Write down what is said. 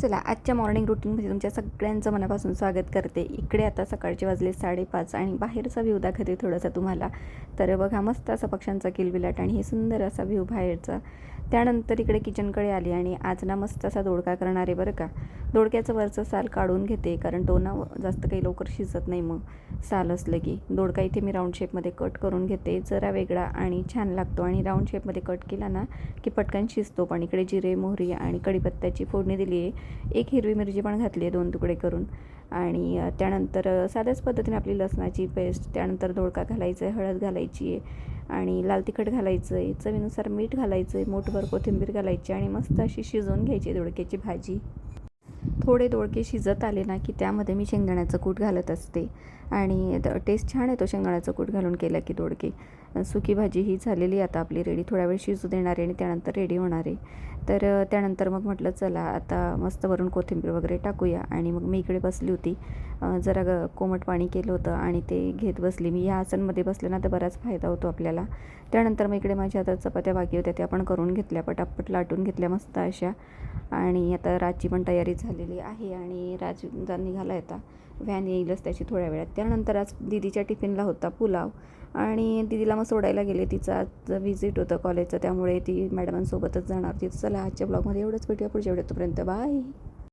चला, आजच्या मॉर्निंग रुटीनमध्ये तुमच्या सगळ्यांचं मनापासून स्वागत करते. इकडे आता सकाळचे वाजले 5:30 आणि बाहेरचा व्ह्यू दाखवते थोडासा तुम्हाला. तर बघा, मस्त असा पक्ष्यांचा किलबिलाट आणि हे सुंदर असा व्ह्यू बाहेरचा. त्यानंतर इकडे किचनकडे आली आणि आज ना मस्त असा दोडका करणार आहे बरं का. दोडक्याचं वरचं साल काढून घेते, कारण तो ना जास्त काही लवकर शिजत नाही मग साल असलं की. दोडका इथे मी राऊंड शेपमध्ये कट करून घेते, जरा वेगळा आणि छान लागतो. आणि राऊंड शेपमध्ये कट केला ना की पटकन शिजतो पण. इकडे जिरे, मोहरी आणि कढीपत्त्याची फोडणी दिली आहे. एक हिरवी मिरची पण घातली आहे 2 तुकडे करून. आणि त्यानंतर साध्याच पद्धतीने आपली लसणाची पेस्ट, त्यानंतर दोडका घालायचा आहे, हळद घालायची आहे आणि लाल तिखट घालायचं आहे, चवीनुसार मीठ घालायचं आहे, मूठभर कोथिंबीर घालायची आणि मस्त अशी शिजवून घ्यायची दोडक्याची भाजी. थोडे दोडके शिजत आले ना की त्यामध्ये मी शेंगदाण्याचं कूट घालत असते आणि टेस्ट छान येतो शेंगदाण्याचं कूट घालून केलं की दोडके. सुकी भाजी ही झालेली आता आपली रेडी, थोडा वेळ शिजू देणार आहे आणि त्यानंतर रेडी होणार आहे. तर त्यानंतर मग म्हटलं चला आता मस्त वरून कोथिंबीर वगैरे टाकूया. आणि मग मी इकडे बसली होती, जरा कोमट पाणी केलं होतं आणि ते घेत बसली. मी या आसनमध्ये बसले ना तर बराच फायदा होतो आपल्याला. त्यानंतर मग इकडे माझ्या हातात चपात्या बाकी होत्या, त्या पण करून घेतल्या, पटापट लाटून घेतल्या मस्त अशा. आणि आता राजची पण तयारी झालेली आहे आणि राज निघाला आता, व्हॅन येईलच त्याची थोड्या वेळात. त्यानंतर आज दीदीच्या टिफिनला होता पुलाव आणि दीदीला मग सोडायला गेले. तिचं आज व्हिजिट होतं कॉलेजचं, त्यामुळे ती मॅडमांसोबतच जाणार होती. चला, आजच्या ब्लॉगमध्ये एवढंच. भेटूया पुढच्या व्हिडिओ, तोपर्यंत बाय.